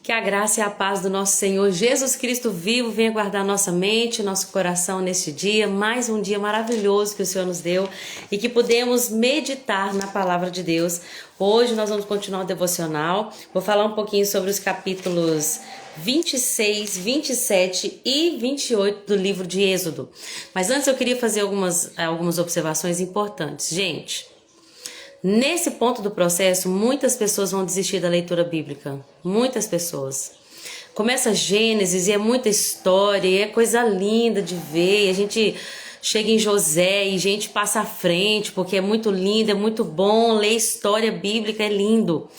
Que a graça e a paz do nosso Senhor Jesus Cristo vivo venha guardar nossa mente, nosso coração neste dia, mais um dia maravilhoso que o Senhor nos deu e que podemos meditar na palavra de Deus. Hoje nós vamos continuar o devocional. Vou falar um pouquinho sobre os capítulos 26, 27 e 28 do livro de Êxodo. Mas antes eu queria fazer algumas observações importantes. Gente, nesse ponto do processo, muitas pessoas vão desistir da leitura bíblica. Muitas pessoas. Começa Gênesis e é muita história, e é coisa linda de ver. E a gente chega em José e a gente passa à frente, porque é muito lindo, é muito bom. Ler história bíblica é lindo.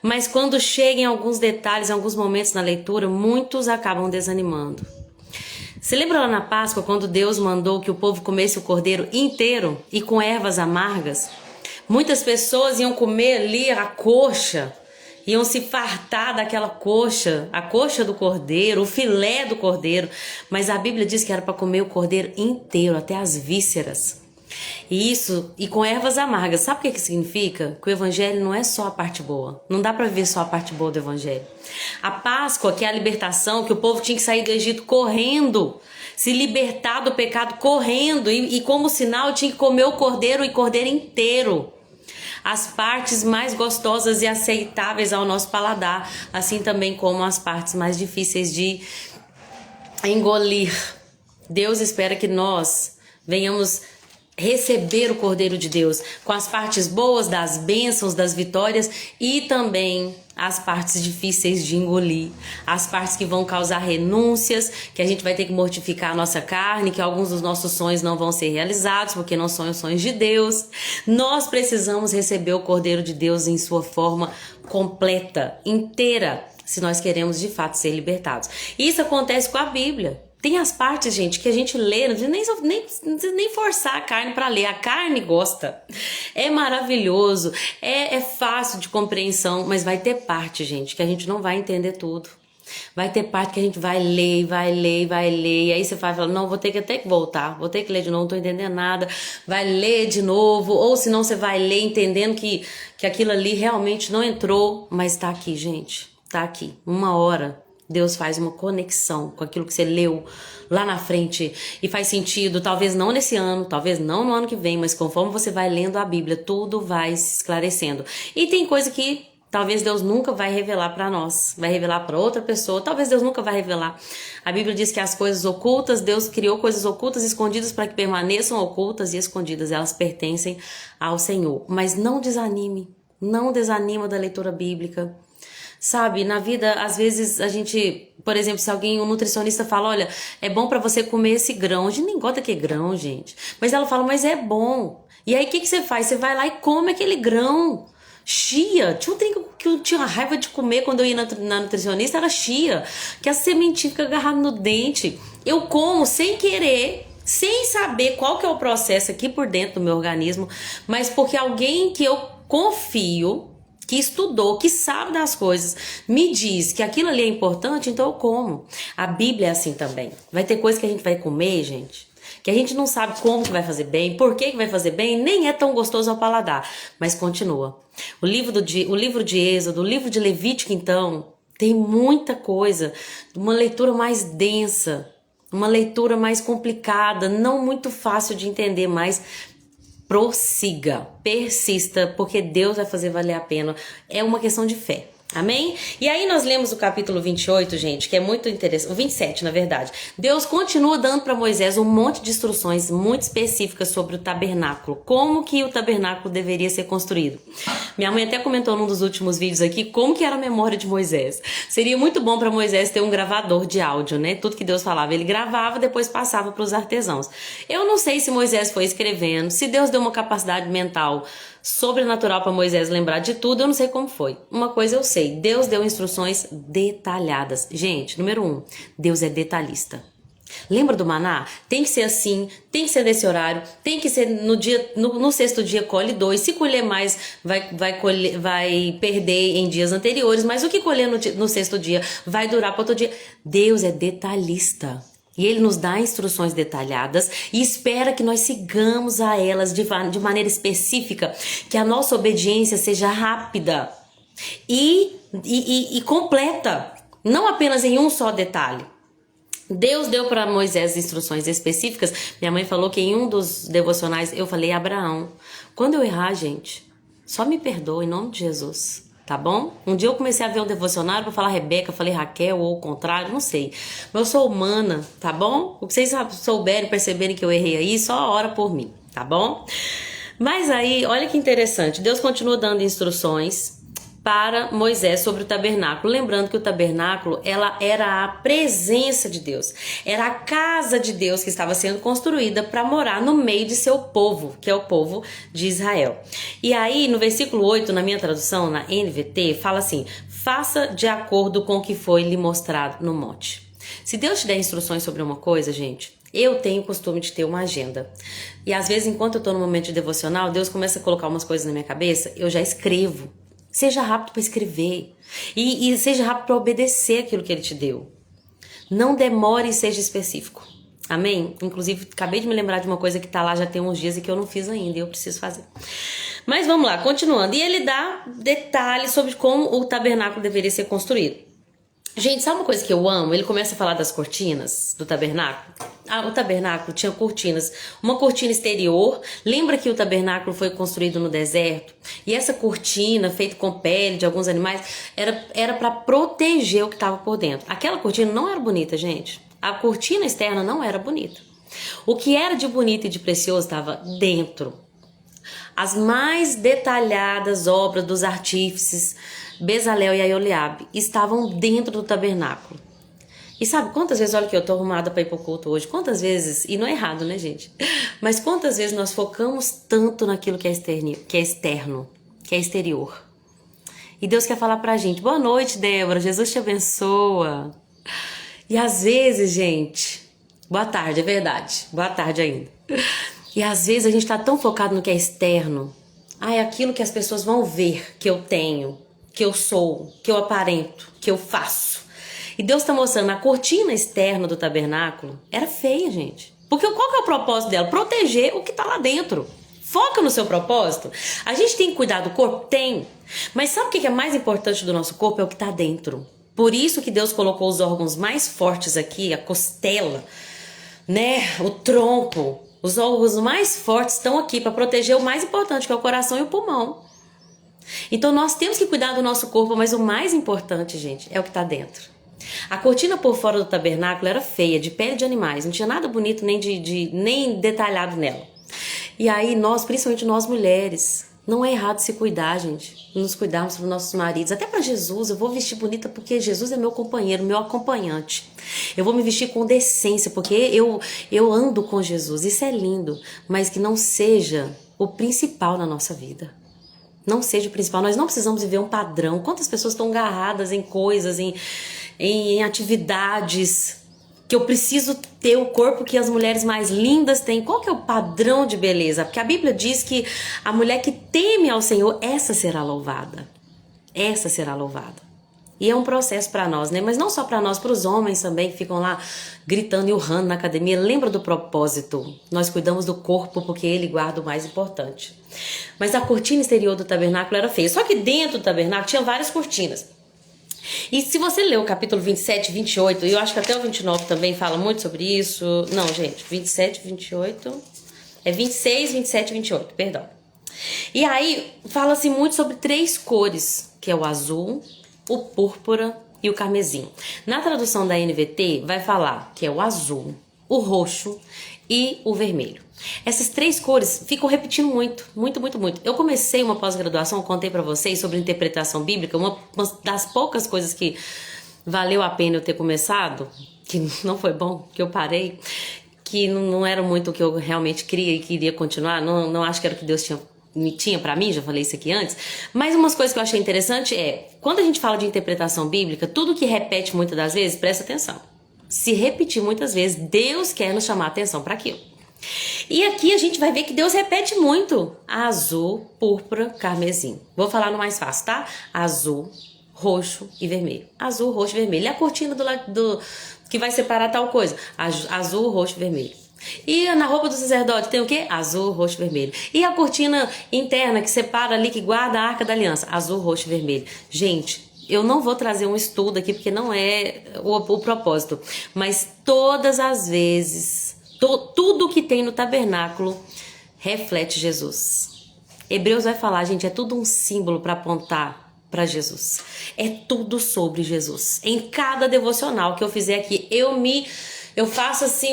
Mas quando chega em alguns detalhes, em alguns momentos na leitura, muitos acabam desanimando. Você lembra lá na Páscoa, quando Deus mandou que o povo comesse o cordeiro inteiro e com ervas amargas? Muitas pessoas iam comer ali a coxa, iam se fartar daquela coxa, a coxa do cordeiro, o filé do cordeiro, mas a Bíblia diz que era para comer o cordeiro inteiro, até as vísceras. E com ervas amargas. Sabe o que significa? Que o evangelho não é só a parte boa. Não dá para ver só a parte boa do evangelho. A Páscoa, que é a libertação, que o povo tinha que sair do Egito correndo, se libertar do pecado correndo, e como sinal tinha que comer o cordeiro e cordeiro inteiro. As partes mais gostosas e aceitáveis ao nosso paladar, assim também como as partes mais difíceis de engolir. Deus espera que nós venhamos receber o Cordeiro de Deus com as partes boas, das bênçãos, das vitórias e também as partes difíceis de engolir, as partes que vão causar renúncias, que a gente vai ter que mortificar a nossa carne, que alguns dos nossos sonhos não vão ser realizados porque não são os sonhos de Deus. Nós precisamos receber o Cordeiro de Deus em sua forma completa, inteira, se nós queremos de fato ser libertados. Isso acontece com a Bíblia. Tem as partes, gente, que a gente lê, não precisa nem forçar a carne para ler. A carne gosta. É maravilhoso, é fácil de compreensão, mas vai ter parte, gente, que a gente não vai entender tudo. Vai ter parte que a gente vai ler, e aí você vai falar, não, vou ter que até que voltar, vou ter que ler de novo, não tô entendendo nada. Vai ler de novo, ou senão você vai ler entendendo que aquilo ali realmente não entrou, mas tá aqui, gente, tá aqui. Uma hora Deus faz uma conexão com aquilo que você leu lá na frente e faz sentido, talvez não nesse ano, talvez não no ano que vem, mas conforme você vai lendo a Bíblia, tudo vai se esclarecendo. E tem coisa que talvez Deus nunca vai revelar para nós, vai revelar para outra pessoa, talvez Deus nunca vai revelar. A Bíblia diz que as coisas ocultas, Deus criou coisas ocultas e escondidas para que permaneçam ocultas e escondidas, elas pertencem ao Senhor. Mas não desanime, não desanima da leitura bíblica. Sabe, na vida, às vezes a gente, por exemplo, se um nutricionista fala, olha, é bom pra você comer esse grão. A gente nem gosta que é grão, gente. Mas ela fala, mas é bom. E aí o que você faz? Você vai lá e come aquele grão. Chia. Tinha um trem que eu tinha raiva de comer quando eu ia na nutricionista, era chia. Que a sementinha fica agarrada no dente. Eu como sem querer, sem saber qual que é o processo aqui por dentro do meu organismo, mas porque alguém que eu confio, que estudou, que sabe das coisas, me diz que aquilo ali é importante, então eu como. A Bíblia é assim também. Vai ter coisa que a gente vai comer, gente, que a gente não sabe como que vai fazer bem, por que vai fazer bem, nem é tão gostoso ao paladar, mas continua. O livro de Êxodo, o livro de Levítico, então, tem muita coisa, uma leitura mais densa, uma leitura mais complicada, não muito fácil de entender, mas prossiga, persista, porque Deus vai fazer valer a pena. É uma questão de fé. Amém? E aí nós lemos o capítulo 28, gente, que é muito interessante, o 27, na verdade. Deus continua dando para Moisés um monte de instruções muito específicas sobre o tabernáculo, como que o tabernáculo deveria ser construído. Minha mãe até comentou num dos últimos vídeos aqui como que era a memória de Moisés. Seria muito bom para Moisés ter um gravador de áudio, né? Tudo que Deus falava, ele gravava, depois passava para os artesãos. Eu não sei se Moisés foi escrevendo, se Deus deu uma capacidade mental sobrenatural para Moisés lembrar de tudo, eu não sei como foi. Uma coisa eu sei, Deus deu instruções detalhadas. Gente, número 1, Deus é detalhista. Lembra do maná? Tem que ser assim, tem que ser nesse horário, tem que ser no sexto dia colhe 2, se colher mais vai perder em dias anteriores, mas o que colher no sexto dia vai durar para outro dia. Deus é detalhista. E Ele nos dá instruções detalhadas e espera que nós sigamos a elas de maneira específica, que a nossa obediência seja rápida e completa. não apenas em um só detalhe. Deus deu para Moisés instruções específicas. Minha mãe falou que em um dos devocionais eu falei Abraão. Quando eu errar, gente, só me perdoa em nome de Jesus, tá bom? Um dia eu comecei a ver um devocionário para falar Rebeca, falei Raquel ou o contrário, não sei. Mas eu sou humana, tá bom? O que vocês souberem, perceberem que eu errei aí, só ora por mim, tá bom? Mas aí, olha que interessante, Deus continua dando instruções para Moisés sobre o tabernáculo. Lembrando que o tabernáculo, ela era a presença de Deus. Era a casa de Deus que estava sendo construída para morar no meio de seu povo, que é o povo de Israel. E aí, no versículo 8, na minha tradução, na NVT, fala assim: faça de acordo com o que foi lhe mostrado no monte. Se Deus te der instruções sobre uma coisa, gente, eu tenho o costume de ter uma agenda. E às vezes, enquanto eu estou no momento de devocional, Deus começa a colocar umas coisas na minha cabeça, eu já escrevo. Seja rápido para escrever e seja rápido para obedecer aquilo que ele te deu. Não demore e seja específico. Amém? Inclusive, acabei de me lembrar de uma coisa que tá lá já tem uns dias e que eu não fiz ainda e eu preciso fazer. Mas vamos lá, continuando. E ele dá detalhes sobre como o tabernáculo deveria ser construído. Gente, sabe uma coisa que eu amo? Ele começa a falar das cortinas do tabernáculo. O tabernáculo tinha cortinas. Uma cortina exterior. Lembra que o tabernáculo foi construído no deserto? E essa cortina, feita com pele de alguns animais, era para proteger o que estava por dentro. Aquela cortina não era bonita, gente. A cortina externa não era bonita. O que era de bonito e de precioso estava dentro. As mais detalhadas obras dos artífices Bezalel e Aholiabe estavam dentro do tabernáculo. E sabe quantas vezes, olha que eu tô arrumada para ir pro culto hoje, quantas vezes, e não é errado, né, gente? Mas quantas vezes nós focamos tanto naquilo que é externo, que é exterior. E Deus quer falar pra gente: boa noite, Débora, Jesus te abençoa. E às vezes, gente, boa tarde, é verdade, boa tarde ainda. E às vezes a gente tá tão focado no que é externo. É aquilo que as pessoas vão ver que eu tenho, que eu sou, que eu aparento, que eu faço. E Deus está mostrando, a cortina externa do tabernáculo era feia, gente. Porque qual que é o propósito dela? Proteger o que está lá dentro. Foca no seu propósito. A gente tem que cuidar do corpo? Tem. Mas sabe o que é mais importante do nosso corpo? É o que está dentro. Por isso que Deus colocou os órgãos mais fortes aqui, a costela, né? O tronco. Os órgãos mais fortes estão aqui para proteger o mais importante, que é o coração e o pulmão. Então nós temos que cuidar do nosso corpo, mas o mais importante, gente, é o que está dentro. A cortina por fora do tabernáculo era feia, de pele de animais, não tinha nada bonito nem detalhado nela. E aí nós, principalmente nós mulheres, não é errado se cuidar, gente, nos cuidarmos dos nossos maridos. Até para Jesus, eu vou vestir bonita porque Jesus é meu companheiro, meu acompanhante. Eu vou me vestir com decência porque eu ando com Jesus, isso é lindo, mas que não seja o principal na nossa vida. Não seja o principal, nós não precisamos viver um padrão. Quantas pessoas estão agarradas em coisas, em atividades, que eu preciso ter o corpo que as mulheres mais lindas têm. Qual que é o padrão de beleza? Porque a Bíblia diz que a mulher que teme ao Senhor, essa será louvada. Essa será louvada. E é um processo para nós, né? Mas não só para nós, para os homens também que ficam lá gritando e urrando na academia. Lembra do propósito? Nós cuidamos do corpo porque ele guarda o mais importante. Mas a cortina exterior do tabernáculo era feia. Só que dentro do tabernáculo tinha várias cortinas. E se você ler o capítulo 27 e 28, e eu acho que até o 29 também fala muito sobre isso. Não, gente, 27 e 28... É 26, 27 e 28, perdão. E aí fala-se muito sobre 3 cores, que é o azul, o púrpura e o carmesim. Na tradução da NVT vai falar que é o azul, o roxo e o vermelho. Essas 3 cores ficam repetindo muito. Eu comecei uma pós-graduação, contei pra vocês sobre interpretação bíblica, uma das poucas coisas que valeu a pena eu ter começado, que não foi bom, que eu parei, que não era muito o que eu realmente queria e queria continuar, não acho que era o que Deus tinha pra mim, já falei isso aqui antes, mas umas coisas que eu achei interessante quando a gente fala de interpretação bíblica, tudo que repete muitas das vezes, presta atenção. Se repetir muitas vezes, Deus quer nos chamar a atenção para aquilo. E aqui a gente vai ver que Deus repete muito: azul, púrpura, carmesim. Vou falar no mais fácil, tá? Azul, roxo e vermelho. Azul, roxo e vermelho. E a cortina do que vai separar tal coisa? Azul, roxo e vermelho. E na roupa do sacerdote tem o quê? Azul, roxo e vermelho. E a cortina interna que separa ali, que guarda a Arca da Aliança? Azul, roxo e vermelho. Gente, eu não vou trazer um estudo aqui porque não é o propósito, mas todas as vezes, tudo que tem no tabernáculo reflete Jesus. Hebreus vai falar, gente, é tudo um símbolo para apontar para Jesus. É tudo sobre Jesus. Em cada devocional que eu fizer aqui, eu faço assim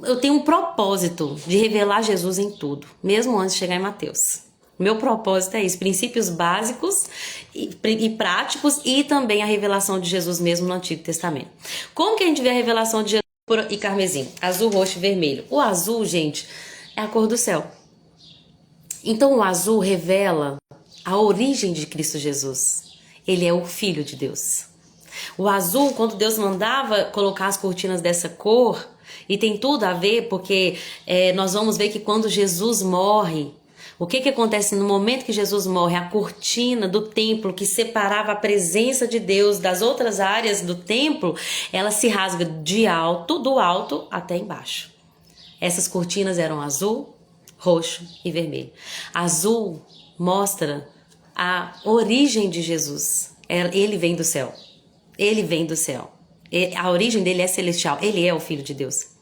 eu tenho um propósito de revelar Jesus em tudo, mesmo antes de chegar em Mateus. Meu propósito é isso, princípios básicos e práticos e também a revelação de Jesus mesmo no Antigo Testamento. Como que a gente vê a revelação de Jesus e carmesim? Azul, roxo e vermelho. O azul, gente, é a cor do céu. Então o azul revela a origem de Cristo Jesus. Ele é o Filho de Deus. O azul, quando Deus mandava colocar as cortinas dessa cor, e tem tudo a ver, porque nós vamos ver que quando Jesus morre, o que acontece no momento que Jesus morre? A cortina do templo que separava a presença de Deus das outras áreas do templo, ela se rasga do alto até embaixo. Essas cortinas eram azul, roxo e vermelho. Azul mostra a origem de Jesus. Ele vem do céu. Ele vem do céu. A origem dele é celestial. Ele é o Filho de Deus.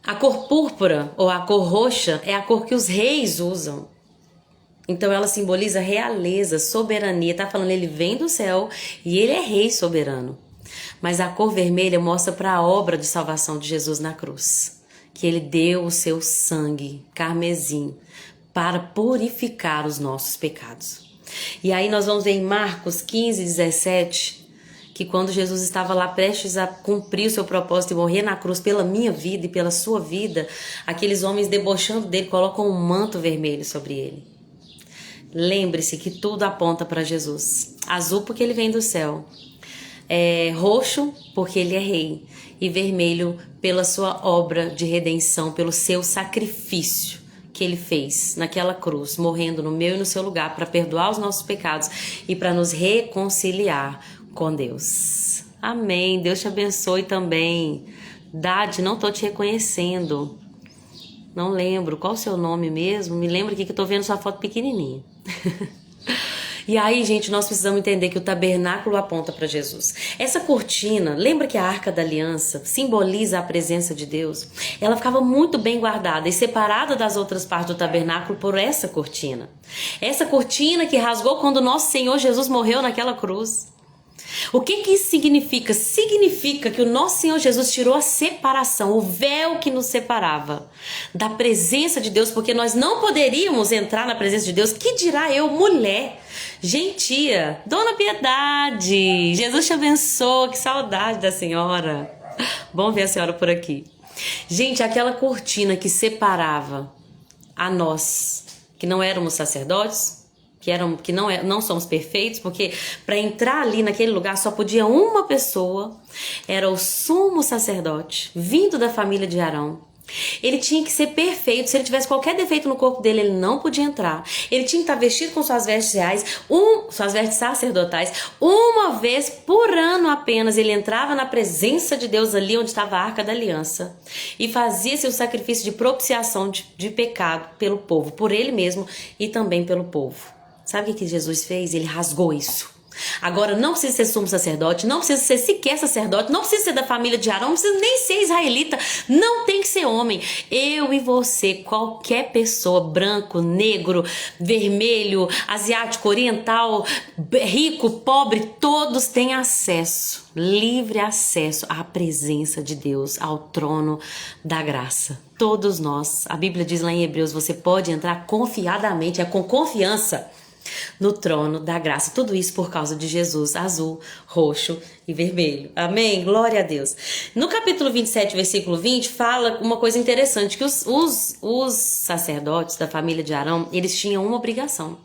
A cor púrpura ou a cor roxa é a cor que os reis usam. Então ela simboliza realeza, soberania. Tá falando, ele vem do céu e ele é rei soberano. Mas a cor vermelha mostra para a obra de salvação de Jesus na cruz. Que ele deu o seu sangue carmesim para purificar os nossos pecados. E aí nós vamos ver em Marcos 15, 17... que quando Jesus estava lá prestes a cumprir o seu propósito e morrer na cruz pela minha vida e pela sua vida, aqueles homens debochando dele colocam um manto vermelho sobre ele. Lembre-se que tudo aponta para Jesus. Azul porque ele vem do céu, roxo porque ele é rei, e vermelho pela sua obra de redenção, pelo seu sacrifício que ele fez naquela cruz, morrendo no meu e no seu lugar para perdoar os nossos pecados e para nos reconciliar com Deus. Amém. Deus te abençoe também. Dade, não tô te reconhecendo. Não lembro. Qual o seu nome mesmo? Me lembra aqui que eu tô vendo sua foto pequenininha. E aí, gente, nós precisamos entender que o tabernáculo aponta para Jesus. Essa cortina, lembra que a Arca da Aliança simboliza a presença de Deus? Ela ficava muito bem guardada e separada das outras partes do tabernáculo por essa cortina. Essa cortina que rasgou quando nosso Senhor Jesus morreu naquela cruz. O que isso significa? Significa que o nosso Senhor Jesus tirou a separação, o véu que nos separava da presença de Deus, porque nós não poderíamos entrar na presença de Deus. Que dirá eu, mulher, gentia, Dona Piedade, Jesus te abençoe, que saudade da senhora. Bom ver a senhora por aqui. Gente, aquela cortina que separava a nós, que não éramos sacerdotes, que não somos perfeitos, porque para entrar ali naquele lugar só podia uma pessoa, era o sumo sacerdote, vindo da família de Arão. Ele tinha que ser perfeito. Se ele tivesse qualquer defeito no corpo dele, ele não podia entrar. Ele tinha que estar vestido com suas vestes reais, suas vestes sacerdotais. Uma vez por ano apenas ele entrava na presença de Deus ali onde estava a Arca da Aliança e fazia-se o sacrifício de propiciação de pecado pelo povo, por ele mesmo e também pelo povo. Sabe o que Jesus fez? Ele rasgou isso. Agora não precisa ser sumo sacerdote, não precisa ser sequer sacerdote, não precisa ser da família de Arão, não precisa nem ser israelita, não tem que ser homem. Eu e você, qualquer pessoa, branco, negro, vermelho, asiático, oriental, rico, pobre, todos têm acesso, livre acesso à presença de Deus, ao trono da graça. Todos nós, a Bíblia diz lá em Hebreus, você pode entrar confiadamente, com confiança, no trono da graça. Tudo isso por causa de Jesus, azul, roxo e vermelho. Amém? Glória a Deus. No capítulo 27, versículo 20, fala uma coisa interessante, que os sacerdotes da família de Arão, eles tinham uma obrigação.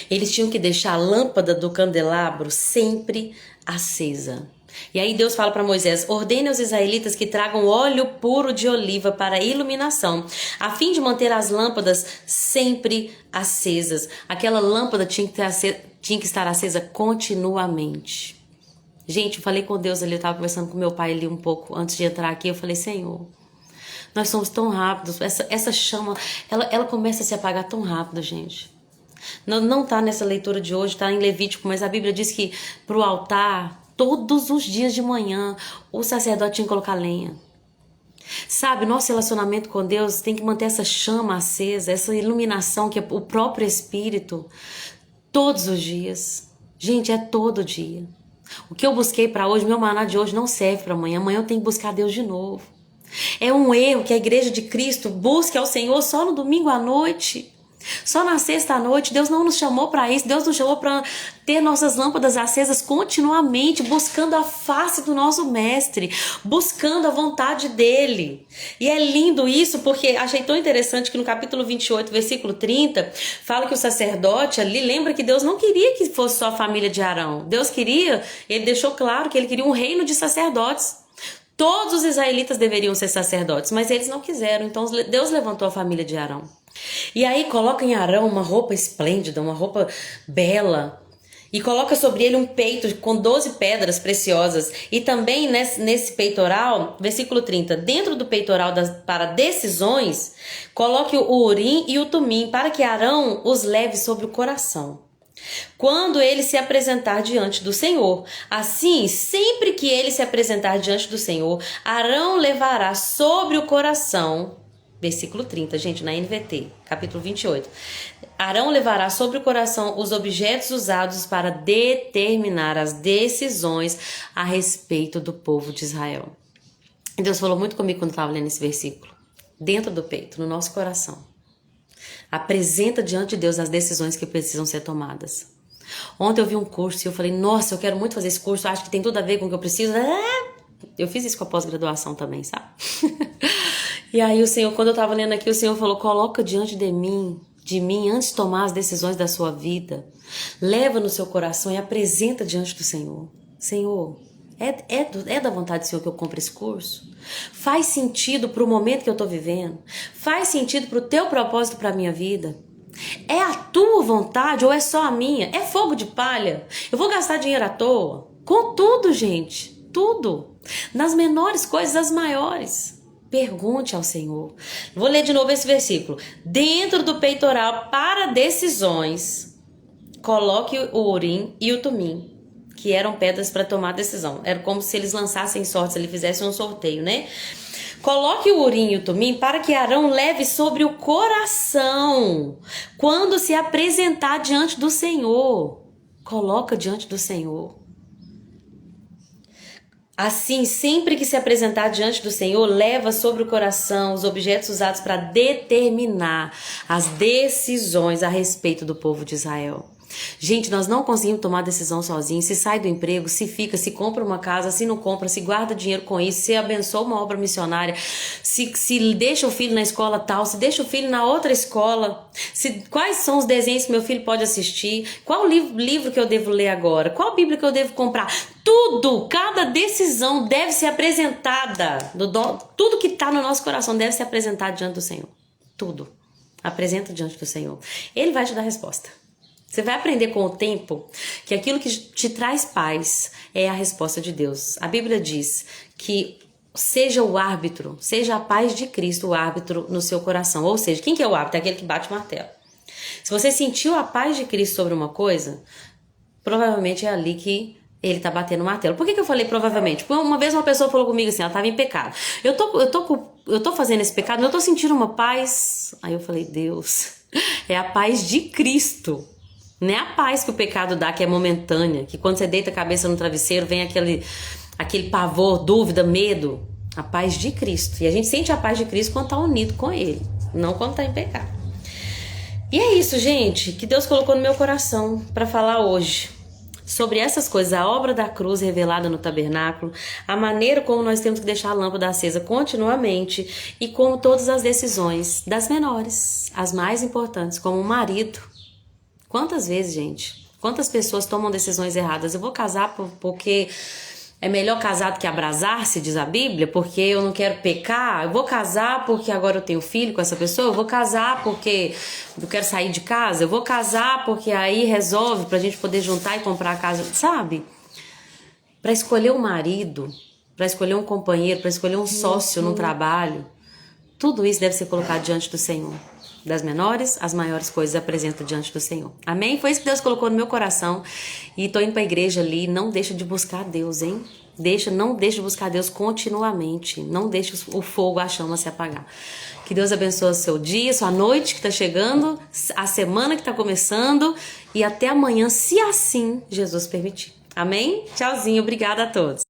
Eles tinham que deixar a lâmpada do candelabro sempre acesa. E aí Deus fala para Moisés, ordene aos israelitas que tragam óleo puro de oliva para iluminação, a fim de manter as lâmpadas sempre acesas. Aquela lâmpada tinha que estar acesa continuamente. Gente, eu falei com Deus ali, eu estava conversando com meu pai ali um pouco antes de entrar aqui, eu falei, Senhor, nós somos tão rápidos, essa chama, ela começa a se apagar tão rápido, gente. Não tá nessa leitura de hoje, tá em Levítico, mas a Bíblia diz que pro altar, todos os dias de manhã, o sacerdote tinha que colocar lenha. Sabe, nosso relacionamento com Deus tem que manter essa chama acesa, essa iluminação que é o próprio Espírito, todos os dias. Gente, é todo dia. O que eu busquei para hoje, meu maná de hoje não serve para amanhã. Amanhã eu tenho que buscar Deus de novo. É um erro que a igreja de Cristo busque ao Senhor só no domingo à noite. Só na sexta à noite. Deus não nos chamou para isso. Deus nos chamou para ter nossas lâmpadas acesas continuamente, buscando a face do nosso mestre, buscando a vontade dele. E é lindo isso, porque achei tão interessante que no capítulo 28, versículo 30, fala que o sacerdote ali, lembra que Deus não queria que fosse só a família de Arão. Deus queria, ele deixou claro que ele queria um reino de sacerdotes. Todos os israelitas deveriam ser sacerdotes, mas eles não quiseram. Então Deus levantou a família de Arão. E aí coloca em Arão uma roupa esplêndida, uma roupa bela, e coloca sobre ele um peito com 12 pedras preciosas. E também nesse peitoral, versículo 30, dentro do peitoral para decisões, coloque o Urim e o Tumim, para que Arão os leve sobre o coração, quando ele se apresentar diante do Senhor. Assim, sempre que ele se apresentar diante do Senhor, Arão levará sobre o coração, versículo 30, gente, na NVT, capítulo 28. Arão levará sobre o coração os objetos usados para determinar as decisões a respeito do povo de Israel. E Deus falou muito comigo quando eu estava lendo esse versículo. Dentro do peito, no nosso coração. Apresenta diante de Deus as decisões que precisam ser tomadas. Ontem eu vi um curso e eu falei, nossa, eu quero muito fazer esse curso, acho que tem tudo a ver com o que eu preciso. Eu fiz isso com a pós-graduação também, sabe? E aí o Senhor, quando eu estava lendo aqui, o Senhor falou, coloca diante de mim, antes de tomar as decisões da sua vida. Leva no seu coração e apresenta diante do Senhor. Senhor, é da vontade do Senhor que eu compre esse curso? Faz sentido para o momento que eu estou vivendo? Faz sentido para o teu propósito para a minha vida? É a tua vontade ou é só a minha? É fogo de palha? Eu vou gastar dinheiro à toa? Com tudo, gente. Tudo. Nas menores coisas, as maiores. Pergunte ao Senhor. Vou ler de novo esse versículo. Dentro do peitoral para decisões, coloque o Urim e o Tumim, que eram pedras para tomar decisão. Era como se eles lançassem sortes, ele fizesse um sorteio, né? Coloque o Urim e o Tumim para que Arão leve sobre o coração quando se apresentar diante do Senhor. Coloca diante do Senhor. Assim, sempre que se apresentar diante do Senhor, leva sobre o coração os objetos usados para determinar as decisões a respeito do povo de Israel. Gente, nós não conseguimos tomar decisão sozinhos. Se sai do emprego, se fica, se compra uma casa, se não compra, se guarda dinheiro com isso, se abençoa uma obra missionária, se deixa o filho na escola tal, se deixa o filho na outra escola, quais são os desenhos que meu filho pode assistir, qual livro que eu devo ler agora, qual Bíblia que eu devo comprar. Tudo, cada decisão deve ser apresentada, tudo que está no nosso coração deve ser apresentado diante do Senhor. Tudo. Apresenta diante do Senhor. Ele vai te dar a resposta. Você vai aprender com o tempo que aquilo que te traz paz é a resposta de Deus. A Bíblia diz que seja o árbitro, seja a paz de Cristo o árbitro no seu coração. Ou seja, quem que é o árbitro? É aquele que bate o martelo. Se você sentiu a paz de Cristo sobre uma coisa, provavelmente é ali que ele tá batendo o martelo. Por que eu falei provavelmente? Porque uma vez uma pessoa falou comigo assim, ela tava em pecado. Eu tô fazendo esse pecado, mas eu tô sentindo uma paz. Aí eu falei, Deus, é a paz de Cristo. Não é a paz que o pecado dá, que é momentânea, que quando você deita a cabeça no travesseiro vem aquele pavor, dúvida, medo. A paz de Cristo. E a gente sente a paz de Cristo quando está unido com Ele, não quando está em pecado. E é isso, gente, que Deus colocou no meu coração para falar hoje sobre essas coisas, a obra da cruz revelada no tabernáculo, a maneira como nós temos que deixar a lâmpada acesa continuamente e como todas as decisões, das menores, as mais importantes, como o marido. Quantas vezes, gente? Quantas pessoas tomam decisões erradas? Eu vou casar porque é melhor casar do que abrasar-se, diz a Bíblia, porque eu não quero pecar. Eu vou casar porque agora eu tenho filho com essa pessoa. Eu vou casar porque eu quero sair de casa. Eu vou casar porque aí resolve pra gente poder juntar e comprar a casa, sabe? Para escolher um marido, para escolher um companheiro, para escolher um sócio no trabalho, tudo isso deve ser colocado diante do Senhor. Das menores às maiores coisas apresenta diante do Senhor. Amém? Foi isso que Deus colocou no meu coração. E tô indo pra igreja ali. Não deixa de buscar Deus, hein? Não deixa de buscar Deus continuamente. Não deixa o fogo, a chama se apagar. Que Deus abençoe o seu dia, sua noite que tá chegando, a semana que tá começando. E até amanhã, se assim Jesus permitir. Amém? Tchauzinho. Obrigada a todos.